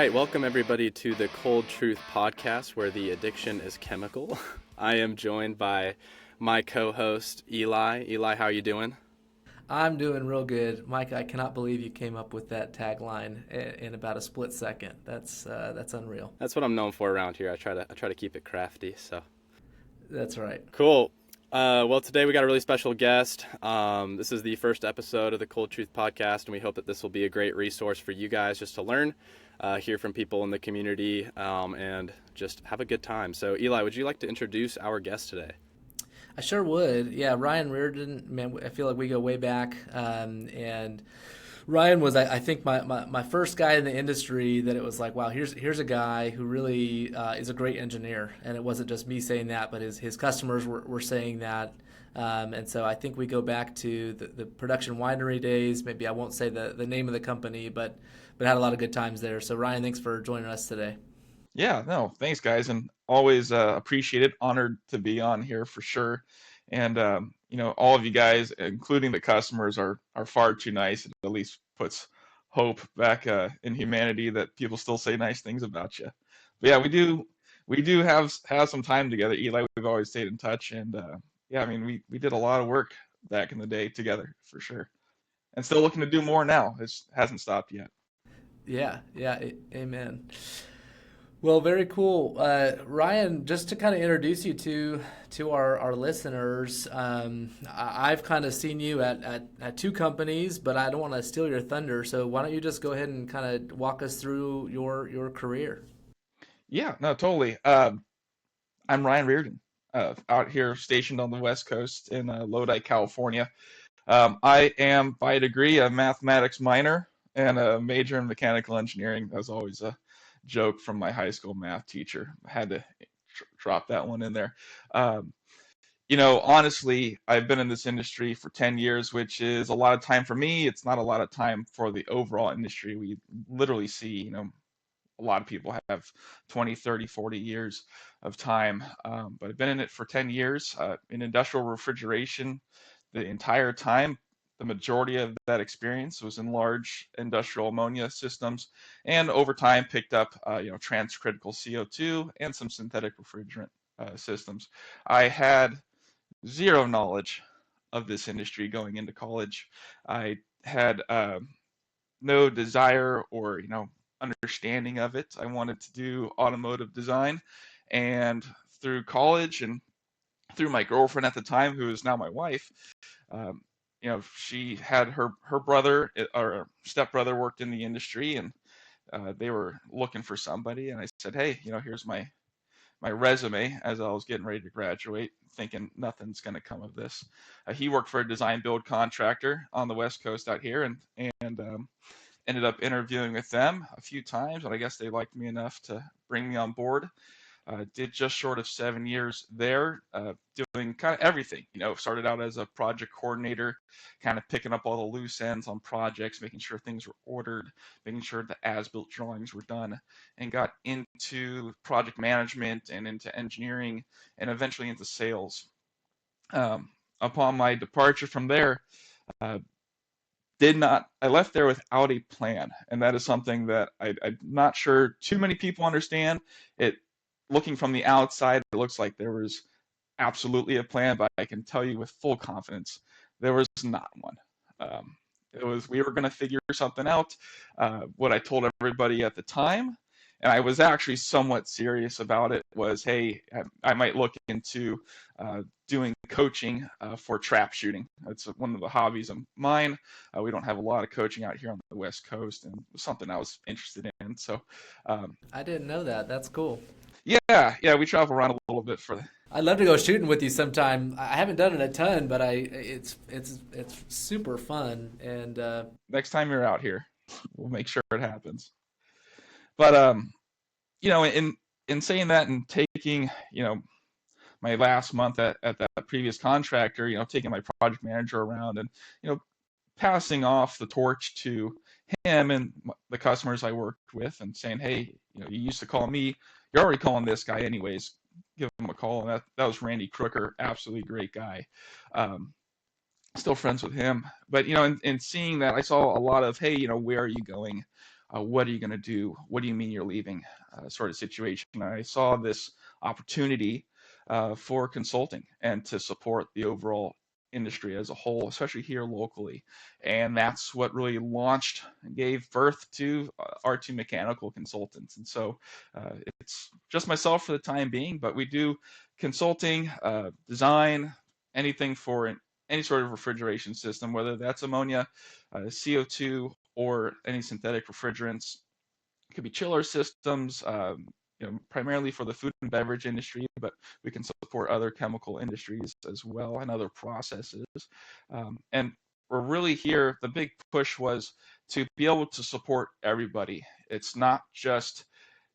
right, welcome everybody to the Cold Truth podcast where the addiction is chemical. I am joined by my co-host Eli. Eli, how are you doing? I'm doing real good, Mike. I cannot believe you came up with that tagline in about a split second. That's unreal. That's what I'm known for around here. I try to keep it crafty. So That's right. cool. Well, today we got a really special guest. This is the first episode of the Cold Truth podcast, and we hope that this will be a great resource for you guys just to learn, hear from people in the community, and just have a good time. So, Eli, would you like to introduce our guest today? I sure would. Yeah, Ryan Reardon. Man, I feel like we go way back, and Ryan was, I think, my first guy in the industry that it was like, wow, here's a guy who really is a great engineer. And it wasn't just me saying that, but his customers were saying that. And so I think we go back to the production winery days. Maybe I won't say the name of the company, but had a lot of good times there. So Ryan, thanks for joining us today. Yeah, no, thanks guys, and always appreciate it. Honored to be on here for sure. And all of you guys, including the customers, are far too nice. It at least puts hope back in humanity that people still say nice things about you. But yeah, we do have some time together, Eli. We've always stayed in touch, and yeah, I mean we did a lot of work back in the day together for sure, and still looking to do more now. It hasn't stopped yet. Yeah, amen. Well, very cool, Ryan. Just to kind of introduce you to our listeners, I've kind of seen you at two companies, but I don't want to steal your thunder. So why don't you just go ahead and kind of walk us through your career? Yeah, no, totally. I'm Ryan Reardon, out here stationed on the West Coast in Lodi, California. I am by degree a mathematics minor and a major in mechanical engineering. That was always a joke from my high school math teacher. I had to drop that one in there. Um, Honestly, I've been in this industry for 10 years, which is a lot of time for me. It's not a lot of time for the overall industry. We literally see, a lot of people have 20, 30, 40 years of time. But I've been in it for 10 years in industrial refrigeration the entire time. The majority of that experience was in large industrial ammonia systems, and over time picked up, transcritical CO2 and some synthetic refrigerant systems. I had zero knowledge of this industry going into college. I had no desire or understanding of it. I wanted to do automotive design, and through college and through my girlfriend at the time, who is now my wife, um, she had her brother or stepbrother worked in the industry, and they were looking for somebody. And I said, hey, here's my resume as I was getting ready to graduate, thinking nothing's going to come of this. He worked for a design build contractor on the West Coast out here, and ended up interviewing with them a few times, and I guess they liked me enough to bring me on board. Did just short of 7 years there, doing kind of everything. Started out as a project coordinator, kind of picking up all the loose ends on projects, making sure things were ordered, making sure the as-built drawings were done, and got into project management and into engineering, and eventually into sales. Upon my departure from there, uh, did not I left there without a plan, and that is something that I'm not sure too many people understand. It Looking from the outside, it looks like there was absolutely a plan, but I can tell you with full confidence there was not one. It was we were going to figure something out. What I told everybody at the time, and I was actually somewhat serious about it, was, hey, I might look into doing coaching for trap shooting. It's one of the hobbies of mine. We don't have a lot of coaching out here on the West Coast, and it was something I was interested in. So, um, I didn't know that. That's cool. yeah, we travel around a little bit for. I'd love to go shooting with you sometime. I haven't done it a ton, but it's super fun. And Next time you're out here, we'll make sure it happens. But in saying that and taking my last month at that previous contractor, taking my project manager around and passing off the torch to him and the customers I worked with, and saying, hey, you used to call me, you're already calling this guy anyways. Give him a call. And that was Randy Crooker, absolutely great guy. Um, Still friends with him. But in seeing that, I saw a lot of, hey, where are you going? what are you going to do? What do you mean you're leaving? Sort of situation. And I saw this opportunity for consulting and to support the overall industry as a whole, especially here locally. And that's what really launched and gave birth to R2 Mechanical Consultants. And so it's just myself for the time being, but we do consulting, design, anything for any sort of refrigeration system, whether that's ammonia, CO2, or any synthetic refrigerants. It could be chiller systems, primarily for the food and beverage industry, but we can support other chemical industries as well and other processes. And we're really here. The big push was to be able to support everybody. It's not just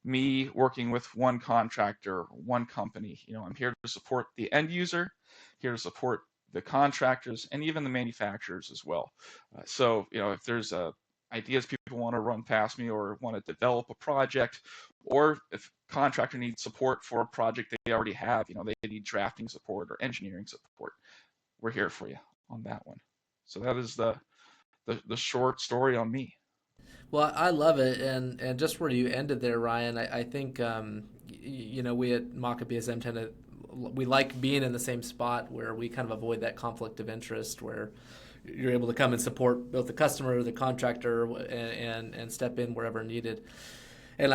me working with one contractor, one company. I'm here to support the end user, here to support the contractors, and even the manufacturers as well. So, if there's ideas people want to run past me or want to develop a project, or if contractor needs support for a project they already have, they need drafting support or engineering support, we're here for you on that one. So that is the short story on me. Well, I love it, and just where you ended there, Ryan, I think we at Maka BSM we like being in the same spot where we kind of avoid that conflict of interest, where you're able to come and support both the customer, the contractor, and step in wherever needed. And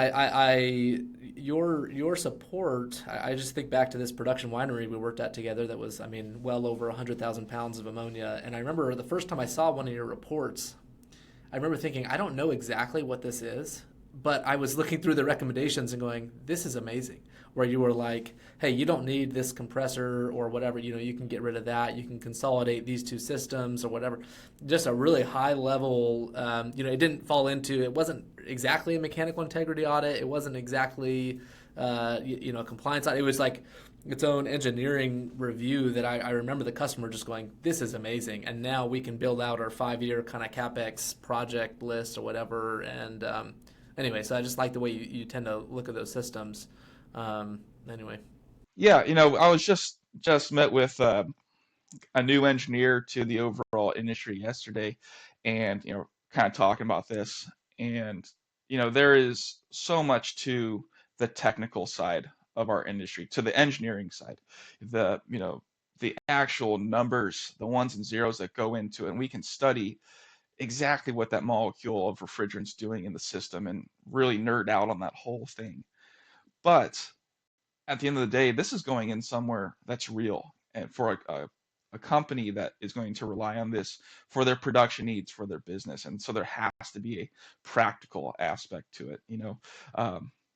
your support, I just think back to this production winery we worked at together that was, well over 100,000 pounds of ammonia. And I remember the first time I saw one of your reports, I remember thinking, I don't know exactly what this is, but I was looking through the recommendations and going, this is amazing. Where you were like, hey, you don't need this compressor or whatever, you can get rid of that. You can consolidate these two systems or whatever. Just a really high level, it didn't fall into, it wasn't exactly a mechanical integrity audit. It wasn't exactly, a compliance audit. It was like its own engineering review that I remember the customer just going, this is amazing. And now we can build out our 5-year kind of CapEx project list or whatever. And anyway, so I just like the way you tend to look at those systems. Anyway. Yeah, I was just met with a new engineer to the overall industry yesterday, and kind of talking about this. And there is so much to the technical side of our industry, to the engineering side, the actual numbers, the ones and zeros that go into it, and we can study exactly what that molecule of refrigerant's doing in the system and really nerd out on that whole thing. But at the end of the day, this is going in somewhere that's real, and for a company that is going to rely on this for their production needs, for their business. And so there has to be a practical aspect to it.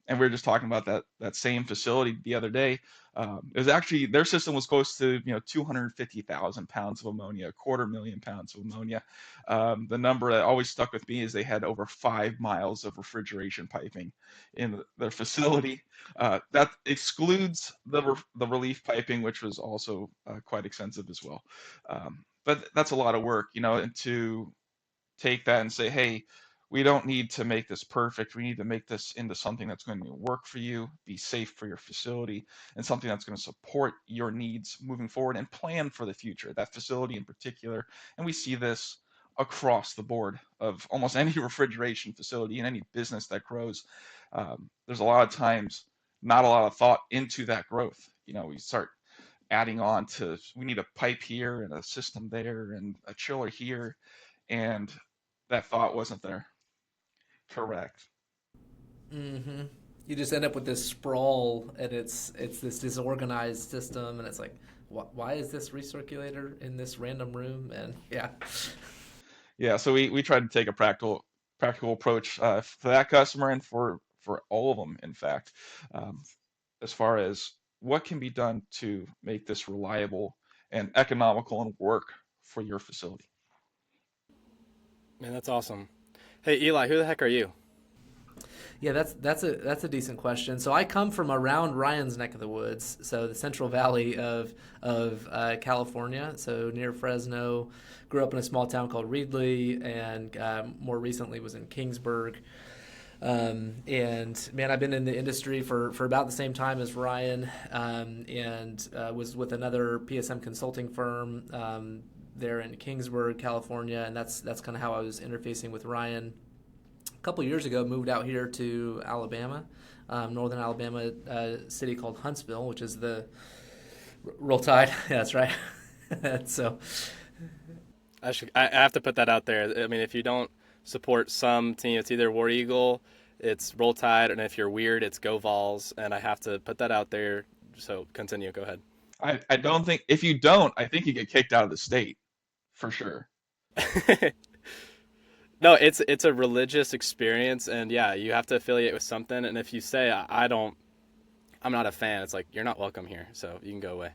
And we were just talking about that same facility the other day. It was actually, their system was close to 250,000 pounds of ammonia, 250,000 pounds of ammonia. The number that always stuck with me is they had over 5 miles of refrigeration piping in their facility. That excludes the relief piping, which was also quite expensive as well. But that's a lot of work, and to take that and say, hey, we don't need to make this perfect. We need to make this into something that's going to work for you, be safe for your facility, and something that's going to support your needs moving forward and plan for the future, that facility in particular. And we see this across the board of almost any refrigeration facility and any business that grows. There's a lot of times not a lot of thought into that growth. We start adding on to, we need a pipe here and a system there and a chiller here, and that thought wasn't there. Correct. Mm-hmm. You just end up with this sprawl, and it's this disorganized system, and it's like, why is this recirculator in this random room? And yeah. Yeah, so we tried to take a practical approach for that customer and for all of them, in fact, um, as far as what can be done to make this reliable and economical and work for your facility. Man, that's awesome. Hey, Eli, who the heck are you? Yeah, that's a decent question. So I come from around Ryan's neck of the woods, so the Central Valley of California, so near Fresno. Grew up in a small town called Reedley, and more recently was in Kingsburg. And man, I've been in the industry for about the same time as Ryan, and was with another PSM consulting firm there in Kingsburg, California, and that's kind of how I was interfacing with Ryan couple years ago, moved out here to Alabama, northern Alabama, city called Huntsville, which is the Roll Tide. Yeah, that's right. So, I have to put that out there. I mean, if you don't support some team, it's either War Eagle, it's Roll Tide, and if you're weird, it's Go Vols. And I have to put that out there. So continue. Go I don't think if you don't, I think you get kicked out of the state for sure. ahead. No, it's a religious experience, and yeah, you have to affiliate with something. And if you say I don't, I'm not a fan, it's like you're not welcome here, so you can go away.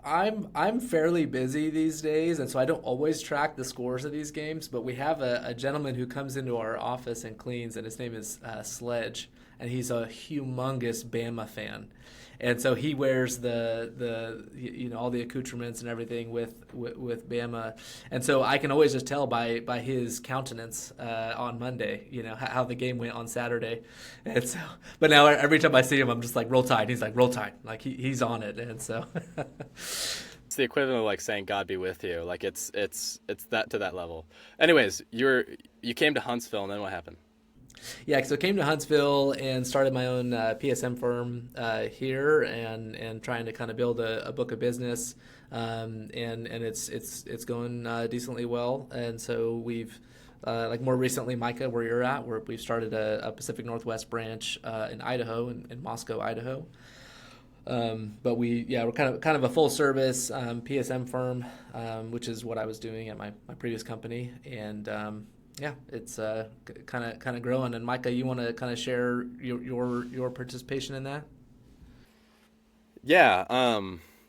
I'm fairly busy these days, and so I don't always track the scores of these games. But we have a gentleman who comes into our office and cleans, and his name is Sledge, and he's a humongous Bama fan, and so he wears the all the accoutrements and everything with Bama, and so I can always just tell by his countenance on Monday, how the game went on Saturday, and so but now every time I see him, I'm just like Roll Tide. He's like Roll Tide, like he's on it, and so. It's the equivalent of like saying God be with you. Like it's that to that level. Anyways, you came to Huntsville, and then what happened? Yeah, so I came to Huntsville and started my own PSM firm here, and trying to kind of build a book of business, and it's going decently well. And so we've like more recently, Micah, where you're at, where we've started a Pacific Northwest branch in Idaho, in Moscow, Idaho. But we're kind of a full service PSM firm, which is what I was doing at my previous company, and yeah, it's kind of growing. And Micah, you want to kind of share your participation in that? Yeah,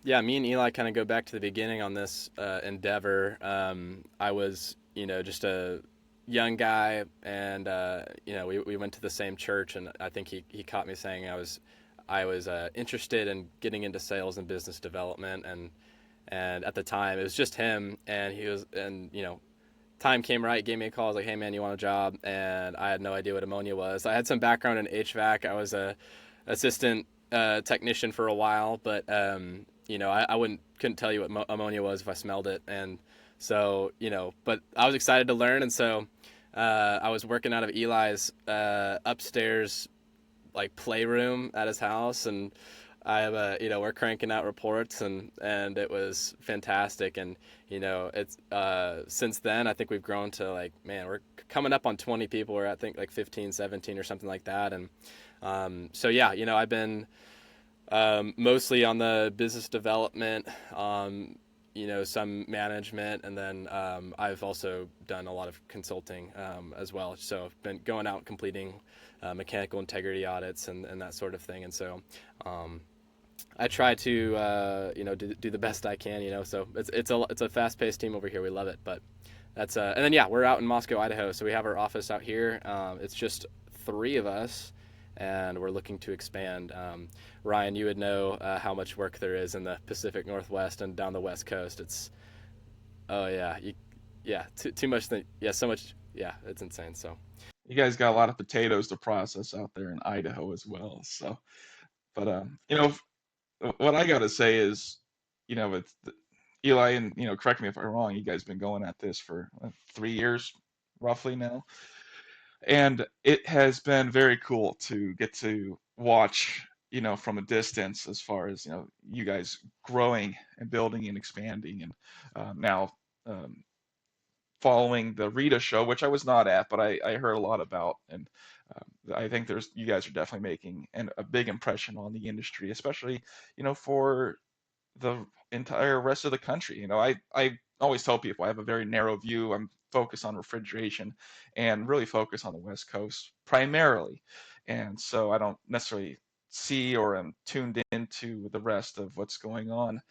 yeah. Me and Eli kind of go back to the beginning on this endeavor. I was, just a young guy, and we went to the same church, and I think he caught me saying I was interested in getting into sales and business development, and at the time it was just him, and he was, and time came right, gave me a call. I was like, hey man, you want a job? And I had no idea what ammonia was. I had some background in HVAC. I was a assistant technician for a while, but I couldn't tell you what ammonia was if I smelled it. And so, but I was excited to learn. And so I was working out of Eli's upstairs like playroom at his house, and I have we're cranking out reports, and it was fantastic. And it's since then I think we've grown to, like, man, we're coming up on 20 people. We're at, I think, like 15, 17 or something like that. And so yeah, I've been mostly on the business development, some management, and then I've also done a lot of consulting as well. So I've been going out and completing mechanical integrity audits and that sort of thing. And so I try to do the best I can. So it's a fast-paced team over here. We love it. But that's and then yeah, we're out in Moscow, Idaho. So we have our office out here. It's just 3 of us, and we're looking to expand. Ryan, you would know how much work there is in the Pacific Northwest and down the West Coast. It's too much. So much. Yeah, it's insane. So You guys got a lot of potatoes to process out there in Idaho as well. So, but what I got to say is, it's Eli, and correct me if I'm wrong. You guys been going at this for 3 years, roughly now, and it has been very cool to get to watch, from a distance, as far as you guys growing and building and expanding, and now um, following the Rita show, which I was not at, but I heard a lot about, and I think you guys are definitely making a big impression on the industry, especially for the entire rest of the country. I always tell people I have a very narrow view. I'm focused on refrigeration and really focused on the West Coast primarily, and so I don't necessarily see or am tuned into the rest of what's going on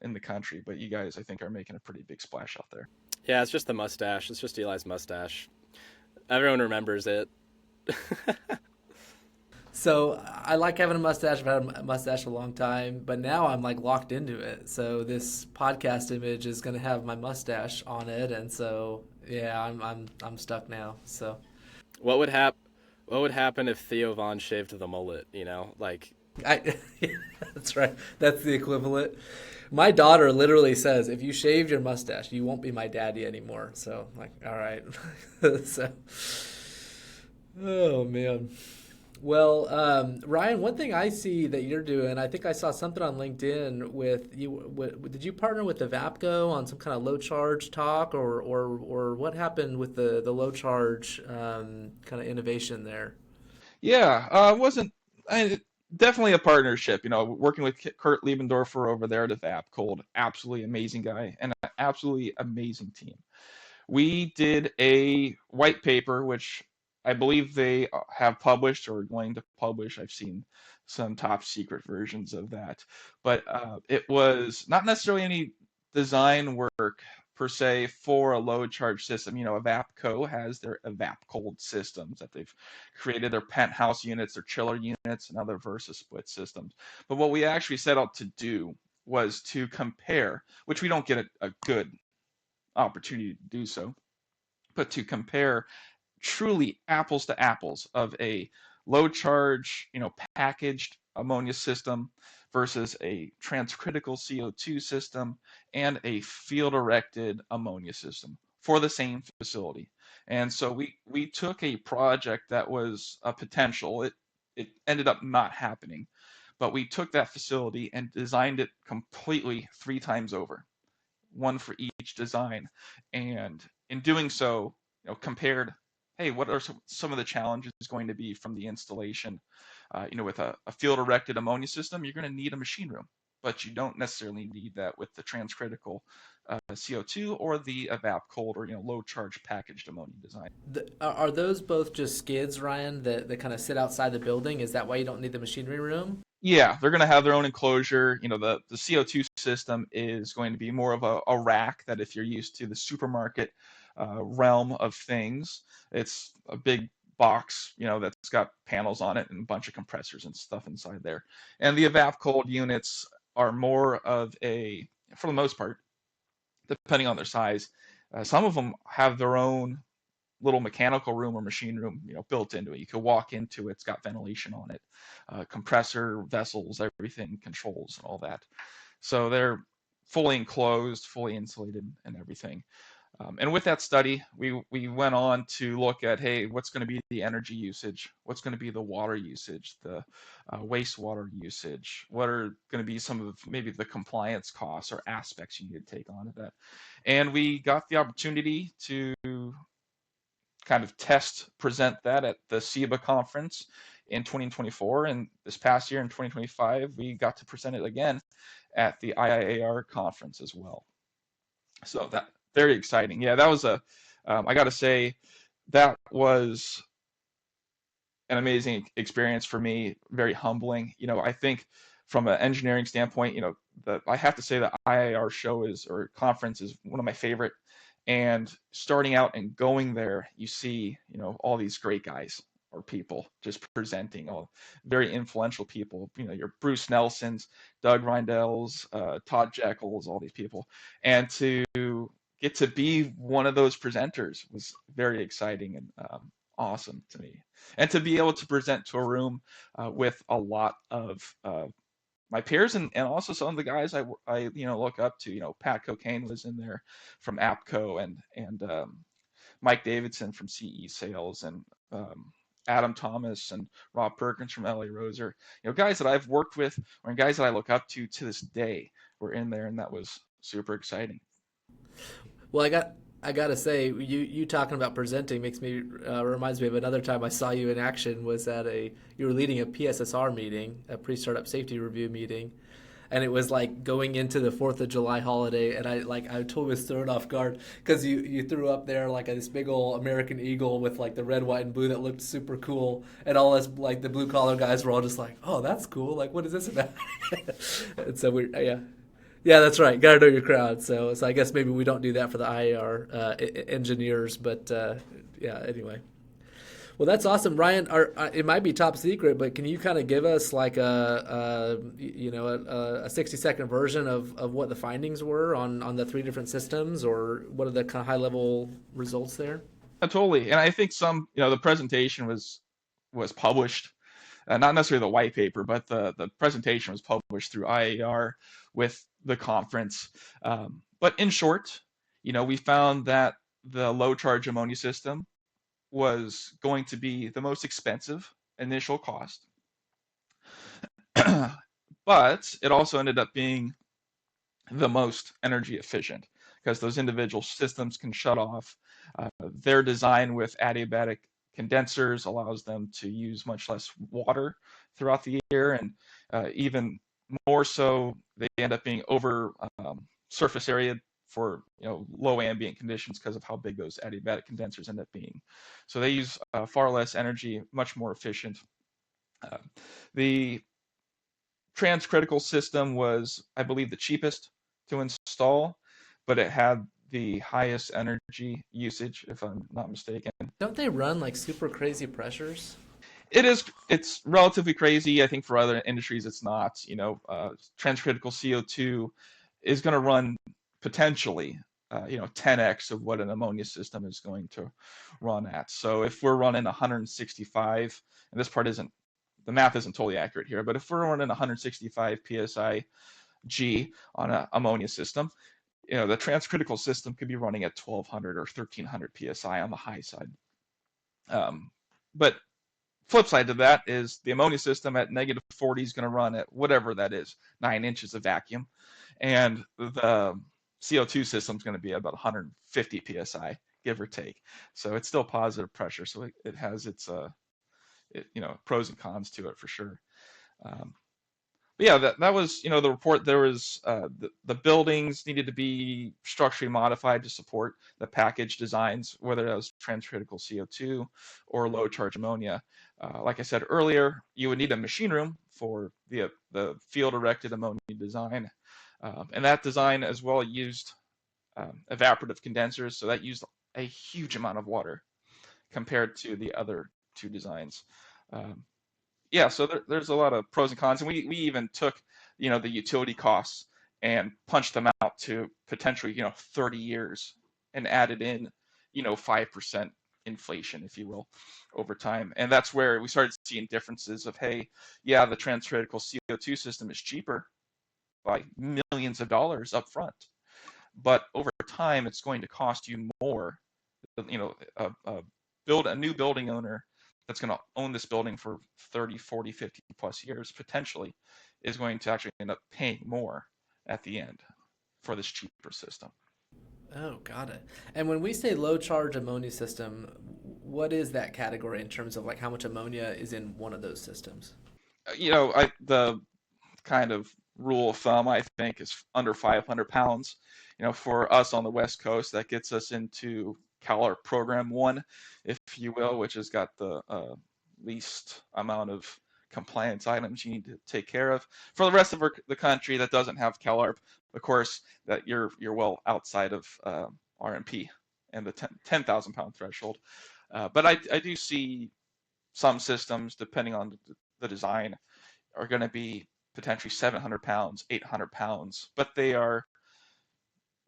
in the country. But you guys, I think, are making a pretty big splash out there. yeah, it's just the mustache. It's just Eli's mustache. Everyone remembers it. So I like having a mustache. I've had a mustache a long time, but now I'm like locked into it. So this podcast image is going to have my mustache on it, and so yeah, I'm stuck now. So What would happen if Theo Von shaved the mullet? Like I, that's right. That's the equivalent. My daughter literally says, "If you shaved your mustache, you won't be my daddy anymore." So, I'm like, all right. So, oh man. Well, Ryan, one thing I see that you're doing, I think I saw something on LinkedIn with you. Did you partner with the Vapco on some kind of low charge talk, or what happened with the low charge kind of innovation there? Yeah, wasn't I, definitely a partnership. Working with Kurt Liebendorfer over there at Vap Cold, absolutely amazing guy and an absolutely amazing team. We did a white paper, which I believe they have published or are going to publish. I've seen some top secret versions of that, but it was not necessarily any design work per se for a low charge system. Evapco has their Evap Cold systems that they've created, their penthouse units, their chiller units, and other Versa split systems. But what we actually set out to do was to compare, which we don't get a good opportunity to do so, but to compare truly apples to apples of a low charge, packaged ammonia system versus a transcritical CO2 system and a field erected ammonia system for the same facility. And so we took a project that was a potential. It ended up not happening, but we took that facility and designed it completely 3 times over, one for each design. And in doing so, compared, hey, what are some of the challenges going to be from the installation? With a field erected ammonia system, you're going to need a machine room, but you don't necessarily need that with the transcritical CO2 or the evap cold or low charge packaged ammonia design. Are those both just skids, Ryan, that kind of sit outside the building? Is that why you don't need the machinery room? Yeah, they're going to have their own enclosure. The CO2 system is going to be more of a rack that if you're used to the supermarket realm of things, it's a big box, that's got panels on it and a bunch of compressors and stuff inside there. And the evap cold units are more of for the most part, depending on their size, some of them have their own little mechanical room or machine room, built into it. You could walk into it. It's got ventilation on it, compressor vessels, everything, controls, and all that. So they're fully enclosed, fully insulated, and everything. And with that study, we went on to look at, hey, what's going to be the energy usage? What's going to be the water usage, the wastewater usage? What are going to be some of maybe the compliance costs or aspects you need to take on to that? And we got the opportunity to kind of present that at the SIBA conference in 2024. And this past year in 2025, we got to present it again at the IIAR conference as well. So that very exciting. Yeah, that was I got to say, that was an amazing experience for me, very humbling. I think from an engineering standpoint, I have to say the IIR show or conference is one of my favorite. And starting out and going there, you see, all these great guys or people just presenting, all very influential people, your Bruce Nelsons, Doug Reindells, Todd Jekyll's, all these people. And to get to be one of those presenters was very exciting and awesome to me. And to be able to present to a room with a lot of my peers and also some of the guys I look up to. Pat Cocaine was in there from APCO and Mike Davidson from CE Sales and Adam Thomas and Rob Perkins from LA Roser. Guys that I've worked with or guys that I look up to this day were in there, and that was super exciting. Well, I gotta say, you talking about presenting makes me reminds me of another time I saw you in action. Was at you were leading a PSSR meeting, a pre-startup safety review meeting, and it was like going into the Fourth of July holiday, and I totally was thrown off guard because you threw up there like this big old American eagle with like the red, white, and blue that looked super cool, and all us like the blue collar guys were all just like, oh, that's cool. Like, what is this about? And so we yeah. Yeah, that's right. Got to know your crowd. So I guess maybe we don't do that for the IAR engineers, but yeah. Anyway, well, that's awesome, Ryan. It might be top secret, but can you kind of give us like a 60-second version of what the findings were on the three different systems, or what are the kind of high level results there? Totally. And I think the presentation was published not necessarily the white paper, but the presentation was published through IAR with the conference. But in short, we found that the low charge ammonia system was going to be the most expensive initial cost, but it also ended up being the most energy efficient because those individual systems can shut off. Their design with adiabatic condensers allows them to use much less water throughout the year, and even more so, they end up being over surface area for low ambient conditions because of how big those adiabatic condensers end up being. So they use far less energy, much more efficient. The transcritical system was, I believe, the cheapest to install, but it had the highest energy usage, if I'm not mistaken. Don't they run like super crazy pressures? It's relatively crazy. I think for other industries, it's not. Transcritical CO2 is going to run potentially, 10x of what an ammonia system is going to run at. So if we're running 165, and this part isn't, the math isn't totally accurate here, but if we're running 165 psi G on an ammonia system, the transcritical system could be running at 1200 or 1300 psi on the high side. But flip side to that is the ammonia system at negative 40 is going to run at whatever that is, 9 inches of vacuum, and the CO2 system is going to be about 150 psi, give or take. So it's still positive pressure. So it has its pros and cons to it for sure. But yeah, that was the report. There was the buildings needed to be structurally modified to support the package designs, whether that was transcritical CO2 or low charge ammonia. Like I said earlier, you would need a machine room for the field erected ammonia design, and that design as well used evaporative condensers, so that used a huge amount of water compared to the other two designs. So there's a lot of pros and cons, and we even took the utility costs and punched them out to potentially 30 years and added in 5% inflation, if you will, over time. And that's where we started seeing differences of, hey, yeah, the transcritical CO2 system is cheaper by millions of dollars up front, but over time it's going to cost you more. Build a new building owner that's going to own this building for 30, 40, 50 plus years potentially is going to actually end up paying more at the end for this cheaper system. Oh, got it. And when we say low charge ammonia system, what is that category in terms of like how much ammonia is in one of those systems? The kind of rule of thumb, I think, is under 500 pounds. For us on the West Coast, that gets us into CalARP Program 1, if you will, which has got the least amount of compliance items you need to take care of. For the rest of the country that doesn't have CalARP, of course, that you're well outside of RMP and the 10,000 pound threshold. But I do see some systems, depending on the design, are going to be potentially 700 pounds, 800 pounds, but they are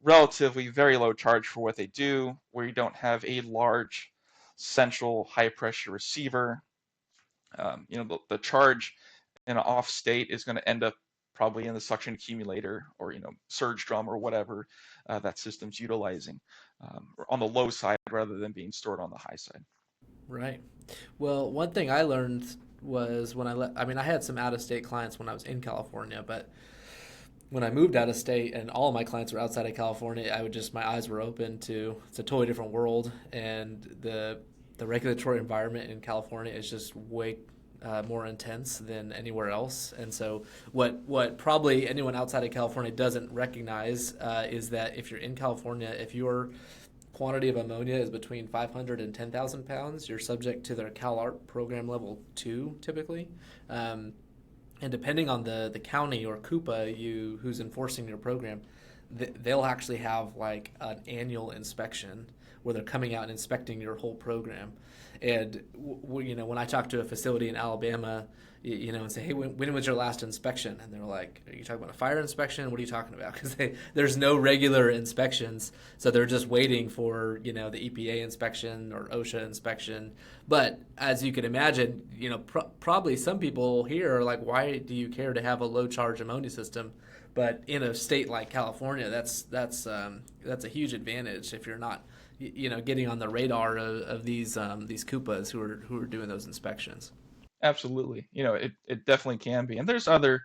relatively very low charge for what they do, where you don't have a large central high pressure receiver. The charge in an off state is going to end up probably in the suction accumulator or surge drum or whatever that system's utilizing on the low side rather than being stored on the high side. Right. Well, one thing I learned was when I had some out of state clients when I was in California, but when I moved out of state and all of my clients were outside of California, my eyes were open to it's a totally different world, and the regulatory environment in California is just way more intense than anywhere else. And so what probably anyone outside of California doesn't recognize is that if you're in California, if your quantity of ammonia is between 500 and 10,000 pounds, you're subject to their CalARP program level 2 typically. And depending on the county or CUPA who's enforcing your program, they'll actually have like an annual inspection where they're coming out and inspecting your whole program. And when I talk to a facility in Alabama, and say, hey, when was your last inspection? And they're like, are you talking about a fire inspection? What are you talking about? Because there's no regular inspections, so they're just waiting for the EPA inspection or OSHA inspection. But as you can imagine, probably some people here are like, why do you care to have a low charge ammonia system? But in a state like California, that's a huge advantage if you're not getting on the radar of these Koopas who are doing those inspections. Absolutely. It definitely can be. And there's other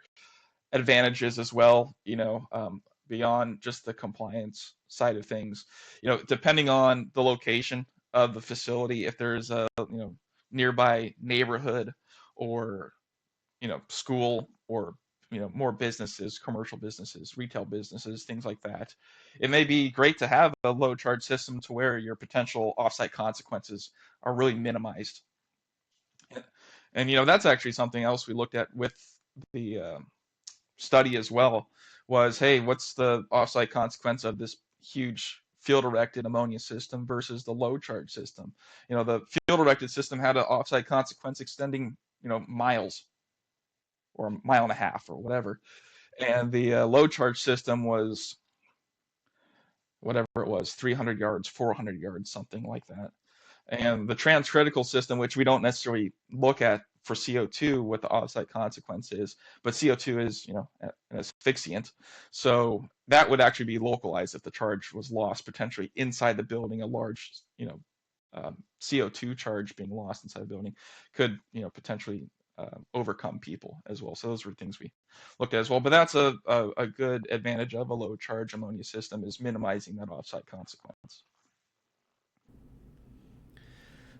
advantages as well, beyond just the compliance side of things. Depending on the location of the facility, if there's a, nearby neighborhood or, school or, more businesses, commercial businesses, retail businesses, things like that, it may be great to have a low charge system to where your potential offsite consequences are really minimized. And that's actually something else we looked at with the study as well. Was, hey, what's the offsite consequence of this huge field erected ammonia system versus the low charge system? The field erected system had an offsite consequence extending miles or a mile and a half or whatever, and the low charge system was whatever it was, 300 yards, 400 yards, something like that. And the transcritical system, which we don't necessarily look at for CO2, what the offsite consequence is, but CO2 is, an asphyxiant. So that would actually be localized if the charge was lost potentially inside the building. A large, CO2 charge being lost inside the building could, potentially overcome people as well. So those were things we looked at as well. But that's a good advantage of a low charge ammonia system, is minimizing that offsite consequence.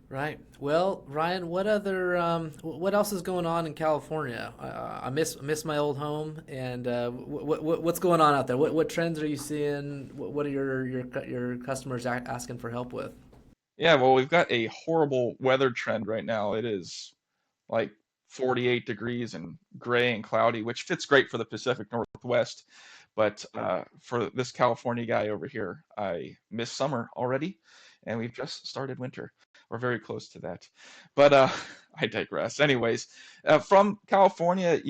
Right. Well, Ryan, what else is going on in California? I miss my old home, and what's going on out there? What trends are you seeing? What are your customers asking for help with? Yeah, well, we've got a horrible weather trend right now. It is like 48 degrees and gray and cloudy, which fits great for the Pacific Northwest. But for this California guy over here, I miss summer already, and we've just started winter. We're very close to that. But I digress. Anyways, from California,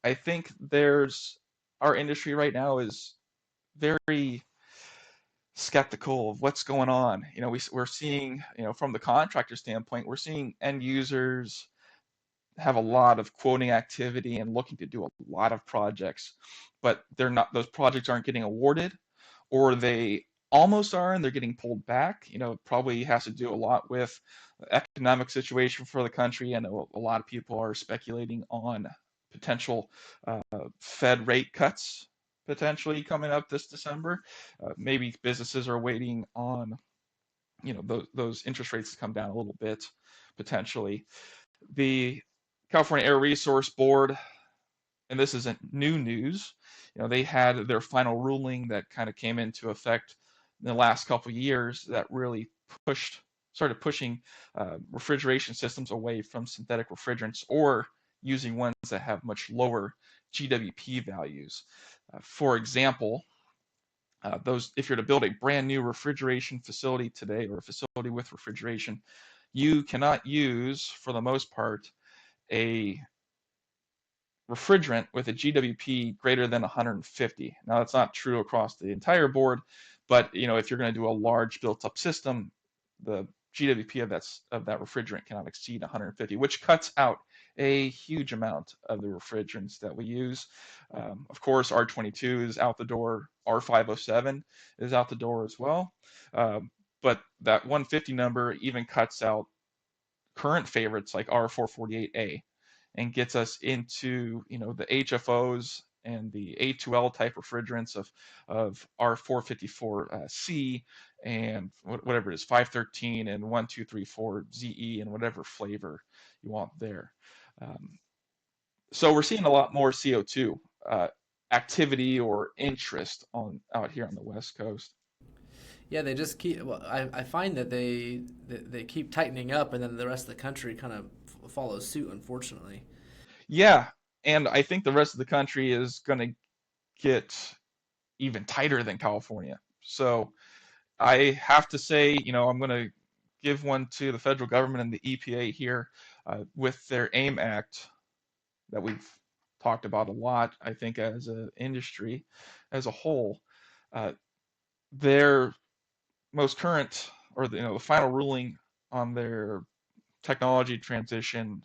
I think our industry right now is very skeptical of what's going on. We're seeing, from the contractor standpoint, we're seeing end users have a lot of quoting activity and looking to do a lot of projects, but those projects aren't getting awarded, or they almost are and they're getting pulled back. It probably has to do a lot with the economic situation for the country, and a lot of people are speculating on potential Fed rate cuts potentially coming up this December. Maybe businesses are waiting on those interest rates to come down a little bit potentially. The California Air Resource Board, and this isn't new news, they had their final ruling that kind of came into effect in the last couple of years that really started pushing refrigeration systems away from synthetic refrigerants, or using ones that have much lower GWP values. For example, if you're to build a brand new refrigeration facility today, or a facility with refrigeration, you cannot use, for the most part, a refrigerant with a GWP greater than 150. Now, that's not true across the entire board, but if you're going to do a large built-up system, the GWP of that refrigerant cannot exceed 150, which cuts out a huge amount of the refrigerants that we use. Of course, R22 is out the door. R507 is out the door as well. But that 150 number even cuts out current favorites like R448A, and gets us into the HFOs and the A2L type refrigerants of R454C and whatever it is, 513 and 1234ZE, and whatever flavor you want there. So we're seeing a lot more CO2 activity or interest out here on the West Coast. Yeah, they just keep. Well, I find that they keep tightening up, and then the rest of the country kind of follows suit. Unfortunately. Yeah, and I think the rest of the country is going to get even tighter than California. So I have to say, I'm going to give one to the federal government and the EPA here with their AIM Act that we've talked about a lot, I think, as an industry as a whole. Uh, their most current, or the final ruling on their technology transition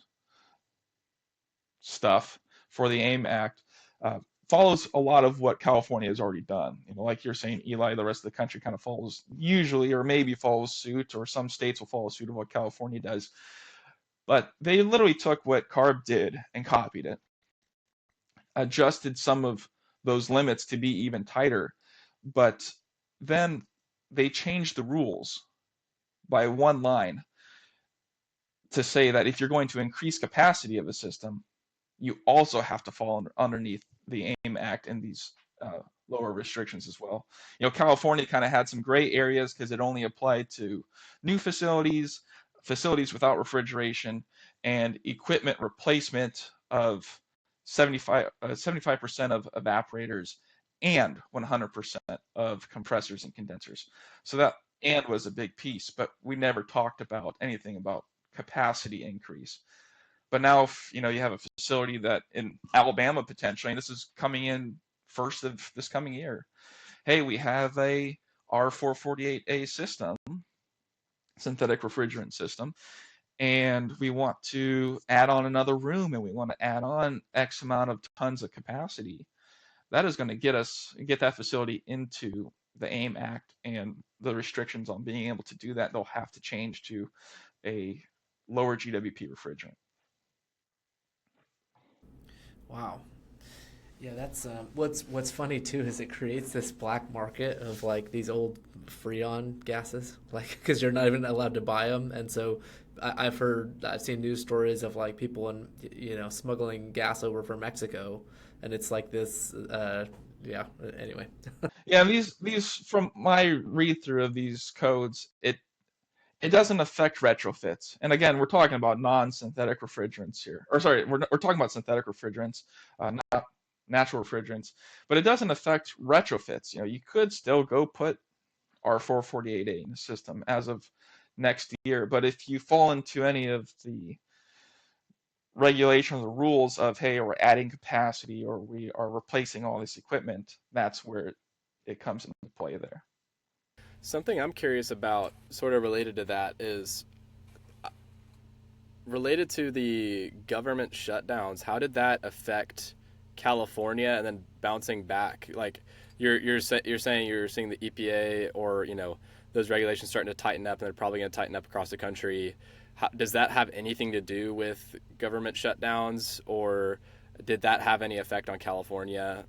stuff for the AIM Act uh, follows a lot of what California has already done. Like you're saying, Eli, the rest of the country kind of follows, usually, or maybe follows suit, or some states will follow suit of what California does. But they literally took what CARB did and copied it, adjusted some of those limits to be even tighter, but then they changed the rules by one line to say that if you're going to increase capacity of a system, you also have to fall underneath the AIM Act and these lower restrictions as well. California kind of had some gray areas because it only applied to new facilities, facilities without refrigeration, and equipment replacement of 75% of evaporators and 100% of compressors and condensers. So that and was a big piece, but we never talked about anything about capacity increase. But now, if you have a facility that in Alabama potentially, and this is coming in first of this coming year, hey, we have a R448A system, synthetic refrigerant system, and we want to add on another room, and we want to add on X amount of tons of capacity. That is going to get that facility into the AIM Act, and the restrictions on being able to do that, they'll have to change to a lower GWP refrigerant. Wow. Yeah, that's what's funny too is it creates this black market of like these old freon gases, like because you're not even allowed to buy them, and so I've seen news stories of like people smuggling gas over from Mexico, and it's like this. Yeah. Anyway. Yeah, these from my read through of these codes, it doesn't affect retrofits. And again, we're talking about non-synthetic refrigerants here, or sorry, we're talking about synthetic refrigerants, not natural refrigerants. But it doesn't affect retrofits. You could still go put R448A in the system as of next year. But if you fall into any of the regulations or rules of, hey, we're adding capacity or we are replacing all this equipment, that's where it comes into play there. Something I'm curious about, sort of related to that, is related to the government shutdowns. How did that affect California, and then bouncing back? Like you're saying you're seeing the EPA, or those regulations starting to tighten up, and they're probably going to tighten up across the country. Does that have anything to do with government shutdowns, or did that have any effect on California?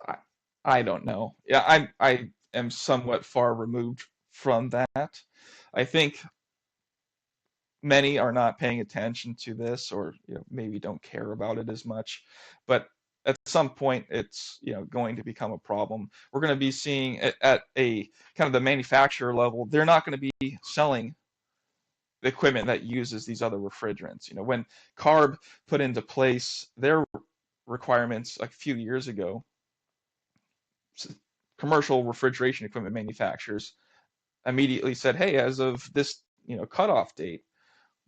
I, I don't know. Yeah, I am somewhat far removed from that. I think many are not paying attention to this, or maybe don't care about it as much, but at some point it's going to become a problem. We're going to be seeing it at a kind of the manufacturer level. They're not going to be selling the equipment that uses these other refrigerants. When CARB put into place their requirements like a few years ago, commercial refrigeration equipment manufacturers immediately said, hey, as of this cutoff date,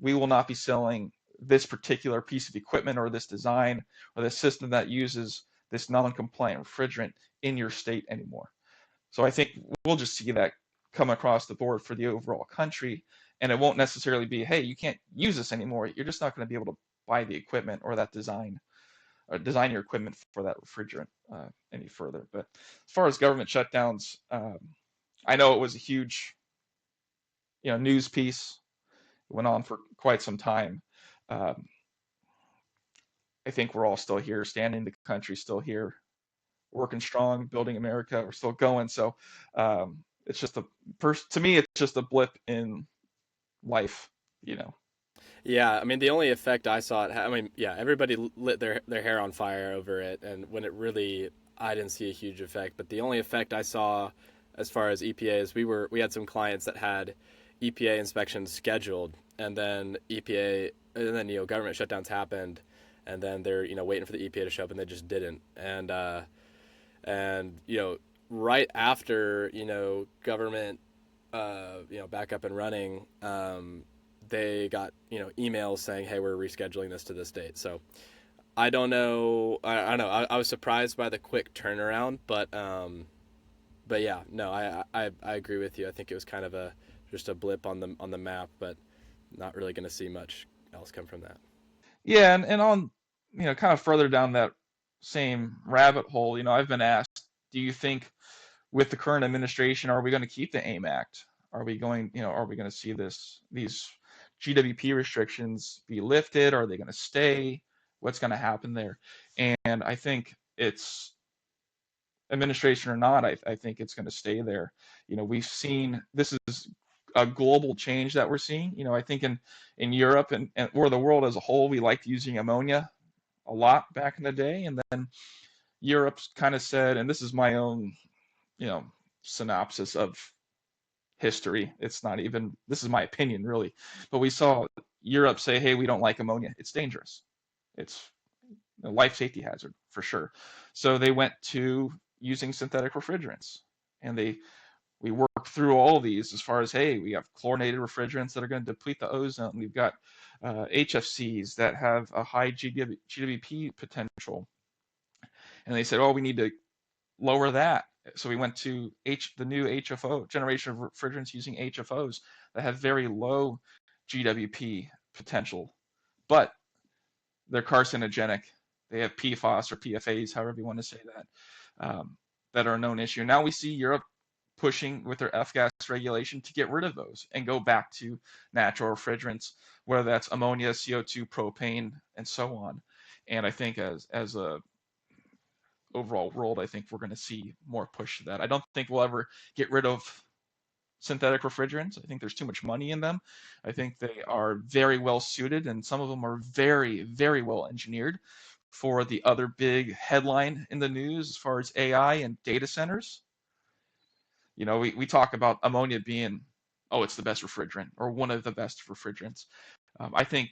we will not be selling this particular piece of equipment or this design or this system that uses this non-compliant refrigerant in your state anymore. So I think we'll just see that come across the board for the overall country, and it won't necessarily be, hey, you can't use this anymore. You're just not going to be able to buy the equipment or that design, or design your equipment for that refrigerant any further. But as far as government shutdowns, I know it was a huge news piece. It went on for quite some time. Um, I think we're all still here, standing. The country's still here, working strong, building America. We're still going. So it's just to me, it's just a blip in life, you know. Yeah, I mean, the only effect I saw I mean, yeah, everybody lit their hair on fire over it, and when it really, I didn't see a huge effect. But the only effect I saw, as far as EPA, is we had some clients that had EPA inspections scheduled, and then government shutdowns happened, and then they're waiting for the EPA to show up, and they just didn't, and right after government back up and running, they got emails saying, hey, we're rescheduling this to this date. So I don't know. I don't know. I was surprised by the quick turnaround, but yeah, no, I agree with you. I think it was kind of a just a blip on the map, but not really going to see much else come from that. Yeah, and on, kind of further down that same rabbit hole, I've been asked, do you think with the current administration, are we going to keep the AIM Act? Are we going to see these GWP restrictions be lifted? Are they going to stay? What's going to happen there? And I think it's administration or not, I think it's going to stay there. We've seen this is a global change that we're seeing. I think in Europe and or the world as a whole, we liked using ammonia a lot back in the day, and then Europe's kind of said, and this is my own, you know, synopsis of history. It's not even, this is my opinion really, but we saw Europe say, hey, we don't like ammonia. It's dangerous. It's a life safety hazard for sure. So they went to using synthetic refrigerants, and we worked through all of these as far as, hey, we have chlorinated refrigerants that are going to deplete the ozone. We've got HFCs that have a high GWP potential, and they said, oh, we need to lower that. So we went to the new HFO generation of refrigerants using HFOs that have very low GWP potential, but they're carcinogenic. They have PFAS or PFAs, however you want to say that are a known issue. Now we see Europe pushing with their F-gas regulation to get rid of those and go back to natural refrigerants, whether that's ammonia, CO2, propane, and so on. And I think as a overall world, I think we're going to see more push to that. I don't think we'll ever get rid of synthetic refrigerants. I think there's too much money in them. I think they are very well suited, and some of them are very, very well engineered for the other big headline in the news as far as AI and data centers. We talk about ammonia being, oh, it's the best refrigerant or one of the best refrigerants. I think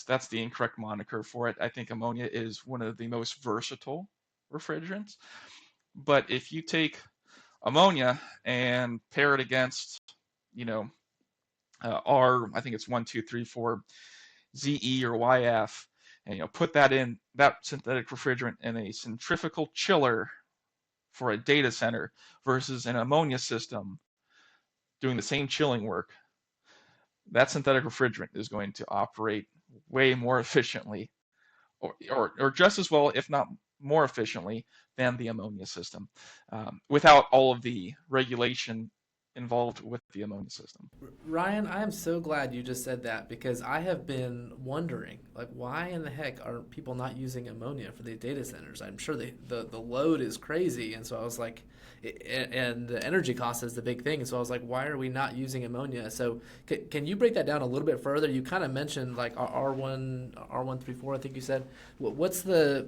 that's the incorrect moniker for it. I think ammonia is one of the most versatile refrigerants. But if you take ammonia and pair it against, you know, I think it's 1234 ZE or YF, and put that in that synthetic refrigerant in a centrifugal chiller for a data center versus an ammonia system doing the same chilling work, that synthetic refrigerant is going to operate way more efficiently or just as well, if not more efficiently, than the ammonia system without all of the regulation involved with the ammonia system. Ryan, I am so glad you just said that because I have been wondering, like, why in the heck are people not using ammonia for these data centers? I'm sure the load is crazy, and so I was like, and the energy cost is the big thing. And so I was like, why are we not using ammonia? So can you break that down a little bit further? You kind of mentioned like R134, I think you said. What's the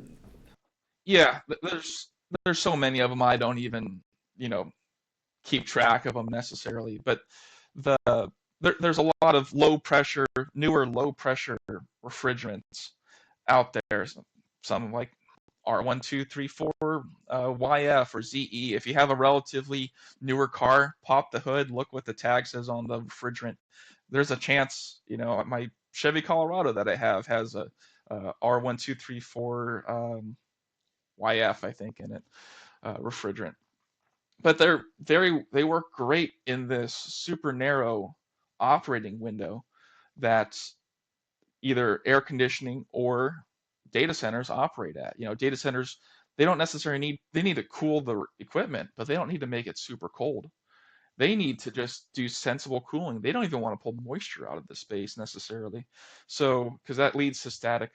Yeah, there's so many of them I don't even keep track of them necessarily, but the there's a lot of newer low pressure refrigerants out there. Some like R1234 YF or ZE. If you have a relatively newer car, pop the hood, look what the tag says on the refrigerant. There's a chance, my Chevy Colorado that I have has a R1234 YF, I think, in it, refrigerant. But they work great in this super narrow operating window that either air conditioning or data centers operate at. Data centers, they don't necessarily they need to cool the equipment, but they don't need to make it super cold. They need to just do sensible cooling. They don't even want to pull moisture out of the space necessarily. So, because that leads to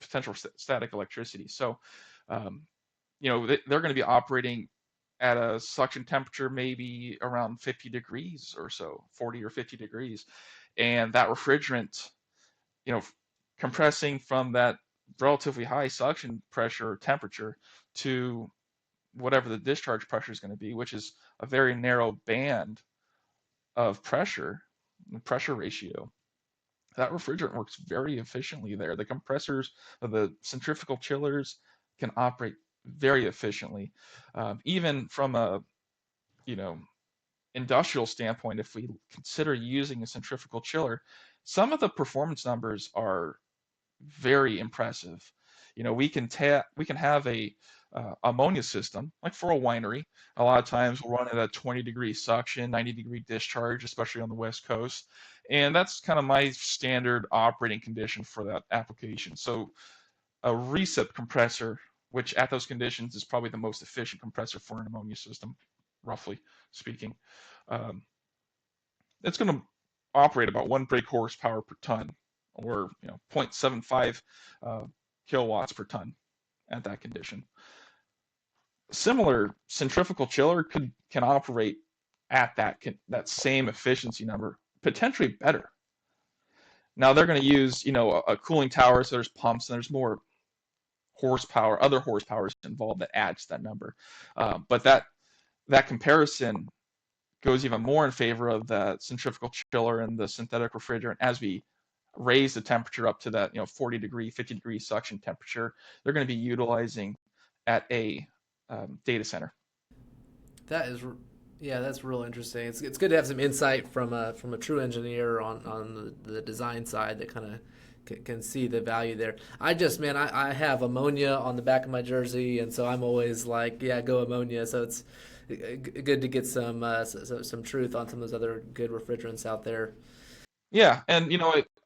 potential static electricity. So, um, they're going to be operating at a suction temperature maybe around 50 degrees or so, 40 or 50 degrees. And that refrigerant, you know, compressing from that relatively high suction pressure or temperature to whatever the discharge pressure is going to be, which is a very narrow band of pressure ratio. That refrigerant works very efficiently there. The compressors of the centrifugal chillers can operate very efficiently. Even from a you know industrial standpoint, if we consider using a centrifugal chiller, some of the performance numbers are very impressive. We can have a ammonia system, like for a winery. A lot of times we'll run at a 20-degree suction, 90-degree discharge, especially on the West Coast, and that's kind of my standard operating condition for that application. So a recip compressor, which at those conditions is probably the most efficient compressor for an ammonia system, roughly speaking. Um, it's going to operate about 1 brake horsepower per ton, or 0.75 uh, kilowatts per ton at that condition. Similar centrifugal chiller can operate at that same efficiency number, potentially better. Now they're going to use a cooling tower, so there's pumps and there's more horsepower, other horsepowers involved that adds to that number. But that comparison goes even more in favor of the centrifugal chiller and the synthetic refrigerant as we raise the temperature up to that 40-degree, 50-degree suction temperature they're going to be utilizing at a data center. That is, yeah, that's real interesting. It's good to have some insight from a true engineer on the design side that kind of can see the value there. I have ammonia on the back of my jersey, and so I'm always like, yeah, go ammonia. So it's good to get some truth on some of those other good refrigerants out there. Yeah, and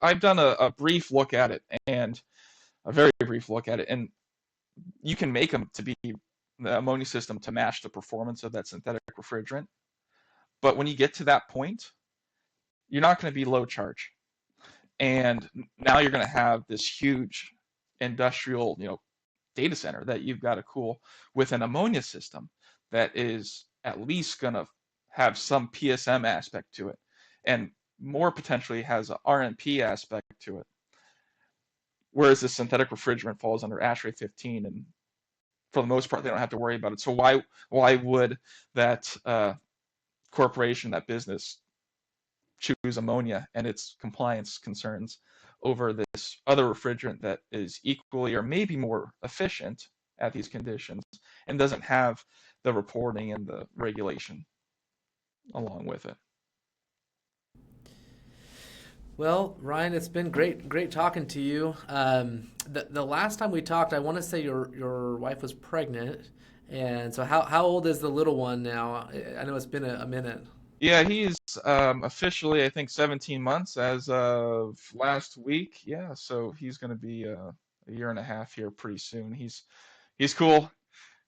I've done a brief look at it, and a very brief look at it, and you can make them to be the ammonia system to match the performance of that synthetic refrigerant. But when you get to that point, you're not going to be low charge. And now you're going to have this huge industrial, data center that you've got to cool with an ammonia system that is at least going to have some PSM aspect to it, and more potentially has a RMP aspect to it. Whereas the synthetic refrigerant falls under ASHRAE 15, and for the most part, they don't have to worry about it. So why would that corporation, that business, choose ammonia and its compliance concerns over this other refrigerant that is equally or maybe more efficient at these conditions and doesn't have the reporting and the regulation along with it? Well, Ryan, it's been great talking to you. The last time we talked, I want to say your wife was pregnant, and so how old is the little one now? I know it's been a minute. Yeah, he's officially, I think, 17 months as of last week. Yeah, so he's going to be a year and a half here pretty soon. He's cool.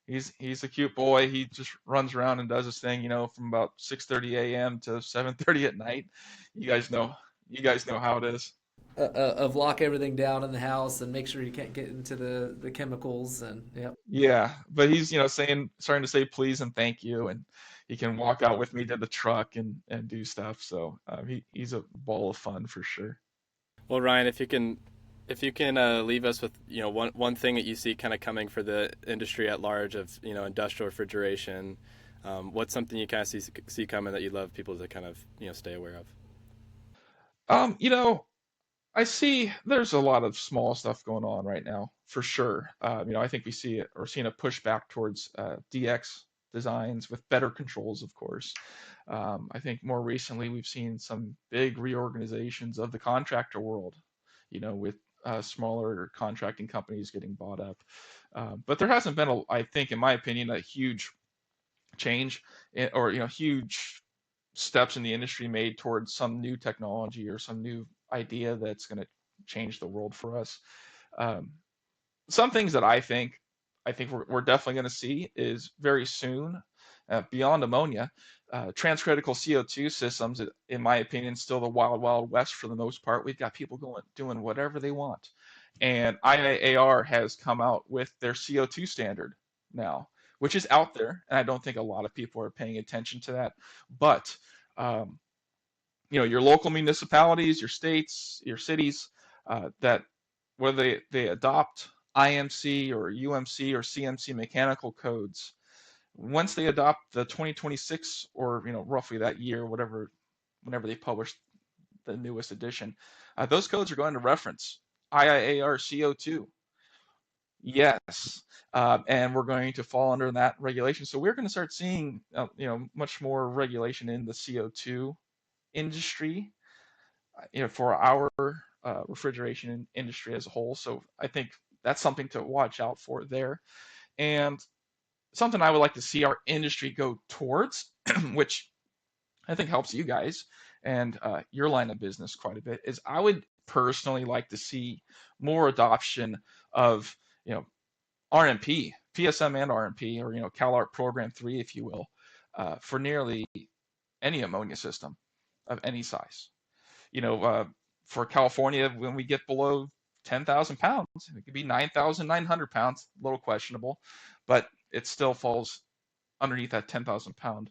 He's a cute boy. He just runs around and does his thing, from about 6:30 a.m. to 7:30 at night. You guys know, you guys know how it is. Of lock everything down in the house and make sure you can't get into the chemicals and yep. Yeah, but he's, starting to say please and thank you, and he can walk out with me to the truck and do stuff. So he's a ball of fun for sure. Well, Ryan, if you can leave us with one thing that you see kind of coming for the industry at large of industrial refrigeration, what's something you kind of see coming that you'd love people to kind of stay aware of? Um, you know, I see there's a lot of small stuff going on right now for sure. I think we see it or seeing a pushback towards DX designs with better controls, of course. I think more recently we've seen some big reorganizations of the contractor world, with smaller contracting companies getting bought up. But there hasn't been, I think, in my opinion, a huge change or huge steps in the industry made towards some new technology or some new idea that's going to change the world for us. Um, some things that I think we're definitely going to see is very soon, beyond ammonia, transcritical CO2 systems. In my opinion, still the wild west for the most part. We've got people doing whatever they want, and IAR has come out with their CO2 standard now, which is out there, and I don't think a lot of people are paying attention to that. But um, your local municipalities, your states, your cities, that whether they adopt IMC or UMC or CMC mechanical codes, once they adopt the 2026 or roughly that year, whenever they publish the newest edition, those codes are going to reference IIAR CO2. Yes, and we're going to fall under that regulation. So we're going to start seeing, much more regulation in the CO2 industry, for our refrigeration industry as a whole. So I think that's something to watch out for there. And something I would like to see our industry go towards, which I think helps you guys and your line of business quite a bit, is I would personally like to see more adoption of, RMP, PSM and RMP, or CalArt Program 3, if you will, for nearly any ammonia system of any size. You know, uh, for California, when we get below 10,000 pounds, it could be 9,900 pounds, a little questionable, but it still falls underneath that 10,000 pound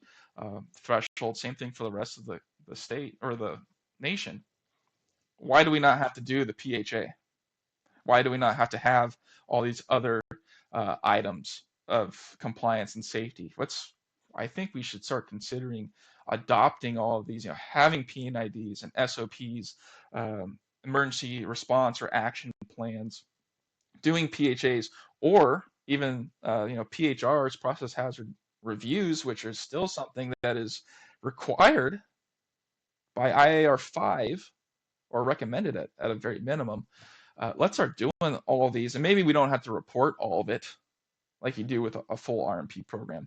threshold. Same thing for the rest of the state or the nation. Why do we not have to do the PHA? Why do we not have to have all these other items of compliance and safety? I think we should start considering adopting all of these, having PNIDs and SOPs, emergency response or action plans, doing PHAs, or even PHRs, process hazard reviews, which is still something that is required by IAR 5 or recommended at a very minimum. Let's start doing all of these, and maybe we don't have to report all of it like you do with a full RMP program,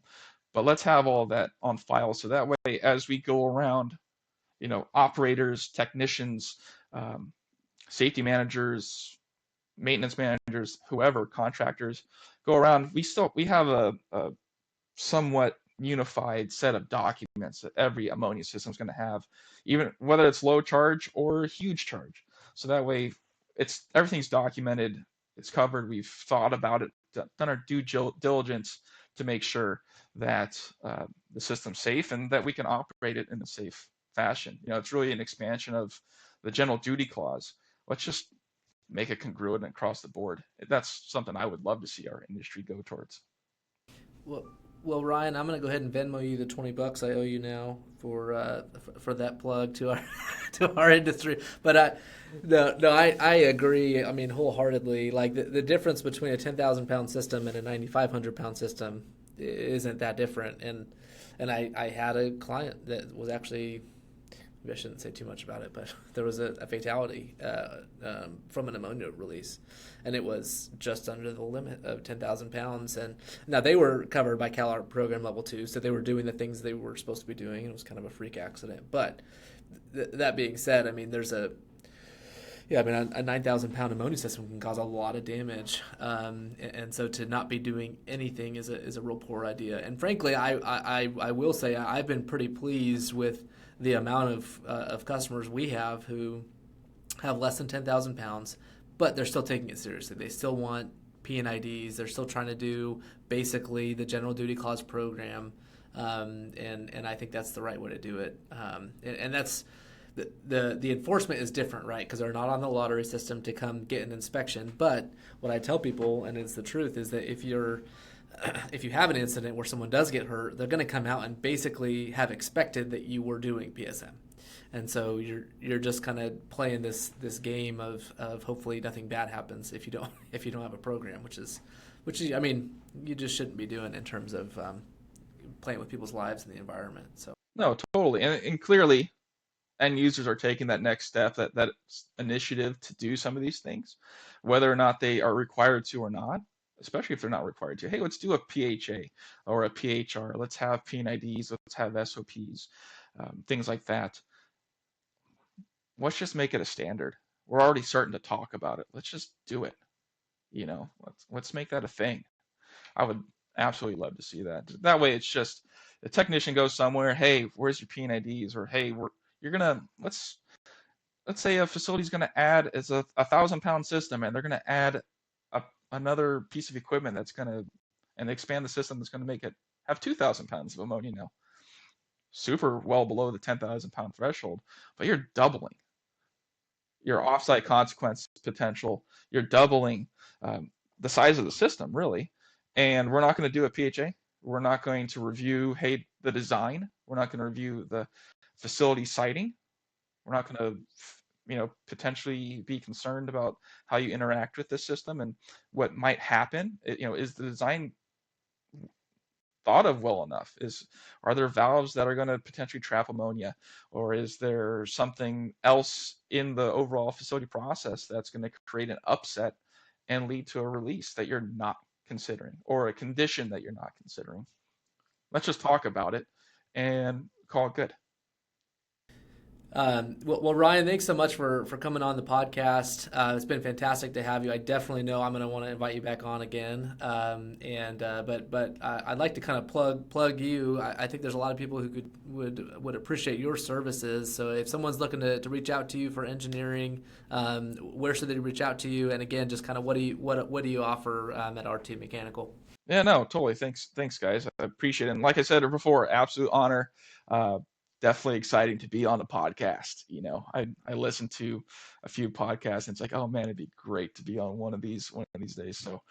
but let's have all of that on file so that way, as we go around, operators, technicians, um, safety managers, maintenance managers, whoever, contractors go around, we have a somewhat unified set of documents that every ammonia system is going to have, even whether it's low charge or huge charge. So that way, everything's documented, it's covered. We've thought about it, done our due diligence to make sure that the system's safe and that we can operate it in a safe fashion. It's really an expansion of the general duty clause. Let's just make it congruent across the board. That's something I would love to see our industry go towards. Well, well, Ryan, I'm gonna go ahead and Venmo you the $20 I owe you now for that plug to our to our industry. But I agree. I mean, wholeheartedly. Like the difference between a 10,000 pound system and a 9,500 pound system isn't that different. And I had a client that was actually, maybe I shouldn't say too much about it, but there was a fatality from an ammonia release, and it was just under the limit of 10,000 pounds. And now they were covered by CalArt Program Level 2, so they were doing the things they were supposed to be doing, and it was kind of a freak accident. But that being said, I mean, a 9,000 pound ammonia system can cause a lot of damage, and so to not be doing anything is a real poor idea. And frankly, I will say I've been pretty pleased with the amount of customers we have who have less than 10,000 pounds, but they're still taking it seriously. They still want PNIDs. They're still trying to do basically the General Duty Clause program, and I think that's the right way to do it. And that's the enforcement is different, right? Because they're not on the lottery system to come get an inspection. But what I tell people, and it's the truth, is that if you have an incident where someone does get hurt, they're going to come out and basically have expected that you were doing PSM, and so you're just kind of playing this game of hopefully nothing bad happens if you don't have a program, which I mean, you just shouldn't be doing in terms of playing with people's lives and the environment. So No, totally, and clearly, end users are taking that next step, that initiative to do some of these things, whether or not they are required to or not. Especially if they're not required to. Hey, let's do a PHA or a PHR. Let's have PNIDs. Let's have SOPs, things like that. Let's just make it a standard. We're already starting to talk about it. Let's just do it. Let's make that a thing. I would absolutely love to see that. That way, it's just the technician goes somewhere. Hey, where's your PNIDs? Or hey, you're gonna let's say a facility's gonna add as a 1,000 pound system, and they're gonna add another piece of equipment that's gonna and expand the system that's gonna make it have 2,000 pounds of ammonia now. Super well below the 10,000 pound threshold, but you're doubling your offsite consequence potential. You're doubling the size of the system, really. And we're not going to do a PHA. We're not going to review, the design. We're not going to review the facility siting. We're not going to potentially be concerned about how you interact with the system and what might happen. Is the design thought of well enough? Are there valves that are going to potentially trap ammonia, or is there something else in the overall facility process that's going to create an upset and lead to a release that you're not considering, or a condition that you're not considering? Let's just talk about it and call it good. Well, Ryan, thanks so much for coming on the podcast. It's been fantastic to have you. I definitely know I'm going to want to invite you back on again. But I'd like to kind of plug you. I think there's a lot of people who would appreciate your services. So if someone's looking to reach out to you for engineering, where should they reach out to you? And again, just kind of what do you offer at R2 Mechanical? Yeah, no, totally. Thanks, guys. I appreciate it. And like I said before, absolute honor. Uh, Definitely exciting to be on the podcast. I listen to a few podcasts, and it's like, oh man, it'd be great to be on one of these days. So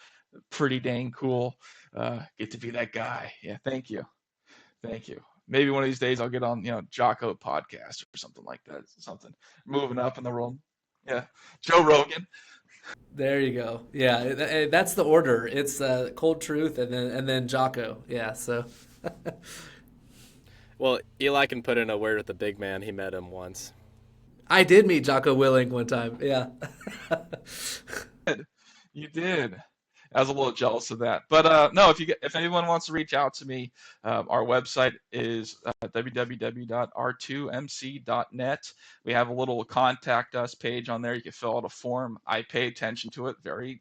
pretty dang cool. Get to be that guy. Yeah, thank you. Maybe one of these days I'll get on, Jocko podcast or something like that. Something moving up in the world. Yeah, Joe Rogan. There you go. Yeah, that's the order. It's Cold Truth and then Jocko. Yeah, so. Well, Eli can put in a word with the big man. He met him once. I did meet Jocko Willing one time. Yeah. You did. I was a little jealous of that, but no. If anyone wants to reach out to me, our website is www.r2mc.net. We have a little contact us page on there. You can fill out a form. I pay attention to it very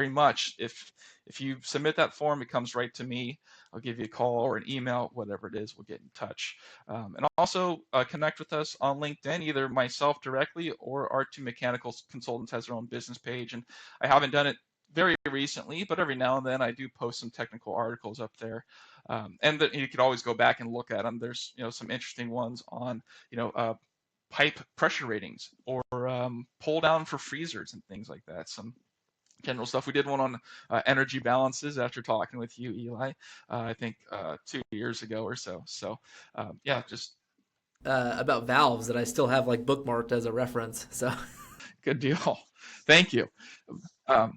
much. If you submit that form, it comes right to me. I'll give you a call or an email, whatever it is. We'll get in touch, and also connect with us on LinkedIn. Either myself directly or R2 Mechanical Consultants has their own business page, and I haven't done it very recently, but every now and then I do post some technical articles up there, and you could always go back and look at them. There's some interesting ones on pipe pressure ratings or pull down for freezers and things like that. Some general stuff. We did one on energy balances after talking with you, Eli. I think 2 years ago or so. So yeah, just about valves that I still have like bookmarked as a reference. So good deal. Thank you. Yeah,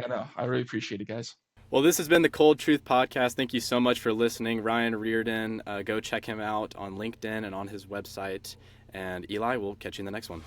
no, I really appreciate it, guys. Well, this has been the Cold Truth Podcast. Thank you so much for listening. Ryan Reardon, go check him out on LinkedIn and on his website. And Eli, we'll catch you in the next one.